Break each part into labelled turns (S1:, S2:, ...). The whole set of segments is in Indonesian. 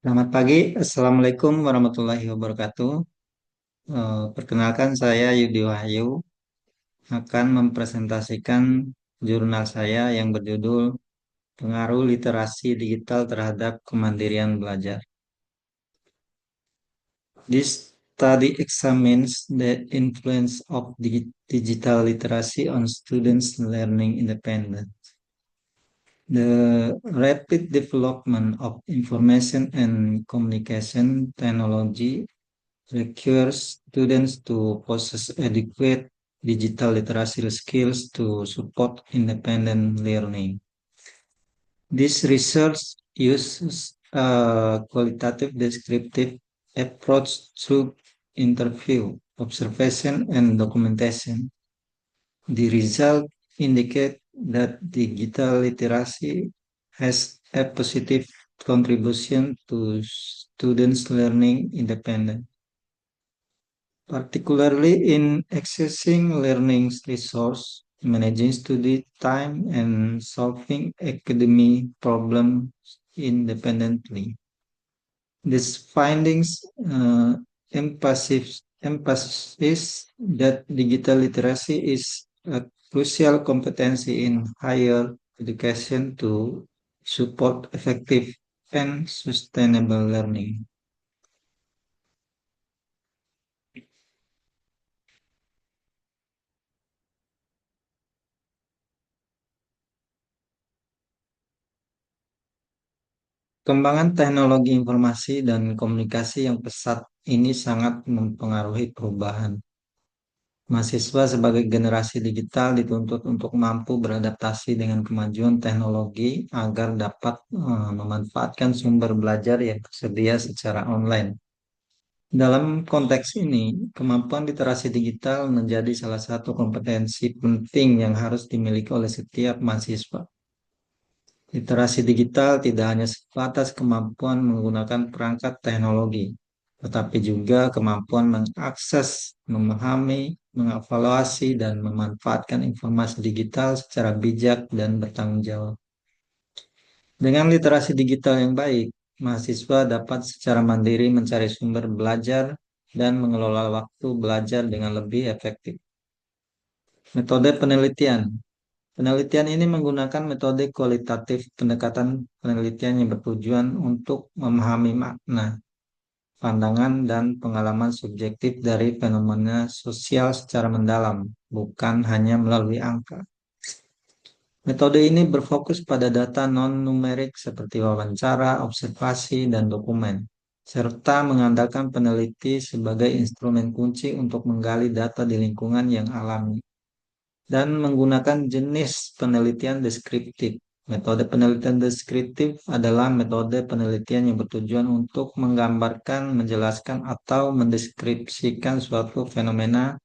S1: Selamat pagi, Assalamualaikum warahmatullahi wabarakatuh. Perkenalkan saya Yudi Wahyu akan mempresentasikan jurnal saya yang berjudul Pengaruh Literasi Digital Terhadap Kemandirian Belajar. This study examines the influence of digital literacy on students' learning independence. The rapid development of information and communication technology requires students to possess adequate digital literacy skills to support independent learning. This research uses a qualitative descriptive approach through interview, observation, and documentation. The result indicate that digital literacy has a positive contribution to students' learning independence, particularly in accessing learning resource, managing study time, and solving academic problems independently. These findings emphasize that digital literacy is a crucial competency in higher education to support effective and sustainable learning. Kembangan teknologi informasi dan komunikasi yang pesat ini sangat mempengaruhi perubahan. Mahasiswa sebagai generasi digital dituntut untuk mampu beradaptasi dengan kemajuan teknologi agar dapat memanfaatkan sumber belajar yang tersedia secara online. Dalam konteks ini, kemampuan literasi digital menjadi salah satu kompetensi penting yang harus dimiliki oleh setiap mahasiswa. Literasi digital tidak hanya sebatas kemampuan menggunakan perangkat teknologi, tetapi juga kemampuan mengakses, memahami, mengevaluasi, dan memanfaatkan informasi digital secara bijak dan bertanggung jawab. Dengan literasi digital yang baik, mahasiswa dapat secara mandiri mencari sumber belajar dan mengelola waktu belajar dengan lebih efektif. Metode penelitian. Penelitian ini menggunakan metode kualitatif pendekatan penelitian yang bertujuan untuk memahami makna, pandangan, dan pengalaman subjektif dari fenomena sosial secara mendalam, bukan hanya melalui angka. Metode ini berfokus pada data non-numerik seperti wawancara, observasi, dan dokumen, serta mengandalkan peneliti sebagai instrumen kunci untuk menggali data di lingkungan yang alami dan menggunakan jenis penelitian deskriptif. Metode penelitian deskriptif adalah metode penelitian yang bertujuan untuk menggambarkan, menjelaskan, atau mendeskripsikan suatu fenomena,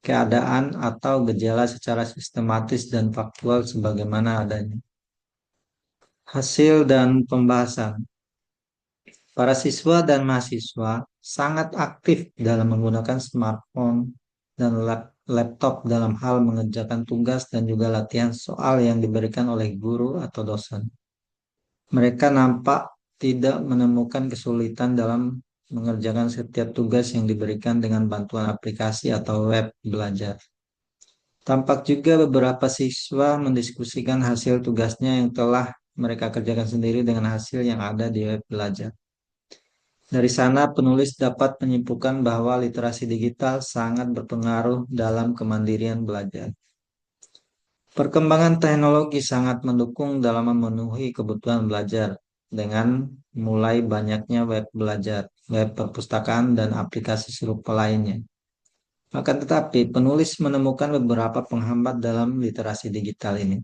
S1: keadaan, atau gejala secara sistematis dan faktual sebagaimana adanya. Hasil dan pembahasan. Para siswa dan mahasiswa sangat aktif dalam menggunakan smartphone dan laptop dalam hal mengerjakan tugas dan juga latihan soal yang diberikan oleh guru atau dosen. Mereka nampak tidak menemukan kesulitan dalam mengerjakan setiap tugas yang diberikan dengan bantuan aplikasi atau web belajar. Tampak juga beberapa siswa mendiskusikan hasil tugasnya yang telah mereka kerjakan sendiri dengan hasil yang ada di web belajar. Dari sana, penulis dapat menyimpulkan bahwa literasi digital sangat berpengaruh dalam kemandirian belajar. Perkembangan teknologi sangat mendukung dalam memenuhi kebutuhan belajar dengan mulai banyaknya web belajar, web perpustakaan, dan aplikasi serupa lainnya. Akan tetapi, penulis menemukan beberapa penghambat dalam literasi digital ini.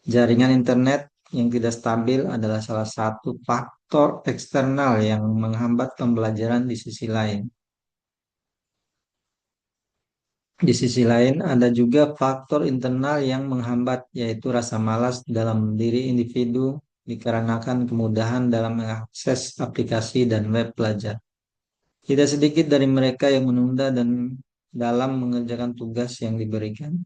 S1: Jaringan internet yang tidak stabil adalah salah satu faktor eksternal yang menghambat pembelajaran di sisi lain. Di sisi lain, ada juga faktor internal yang menghambat, yaitu rasa malas dalam diri individu dikarenakan kemudahan dalam mengakses aplikasi dan web belajar. Tidak sedikit dari mereka yang menunda dan dalam mengerjakan tugas yang diberikan.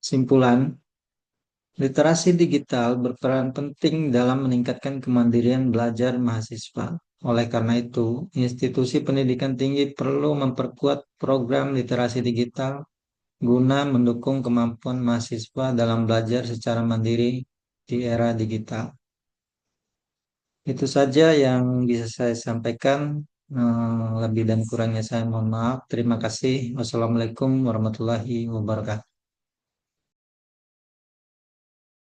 S1: Simpulan, literasi digital berperan penting dalam meningkatkan kemandirian belajar mahasiswa. Oleh karena itu, institusi pendidikan tinggi perlu memperkuat program literasi digital guna mendukung kemampuan mahasiswa dalam belajar secara mandiri di era digital. Itu saja yang bisa saya sampaikan. Lebih dan kurangnya saya mohon maaf. Terima kasih. Wassalamualaikum warahmatullahi wabarakatuh.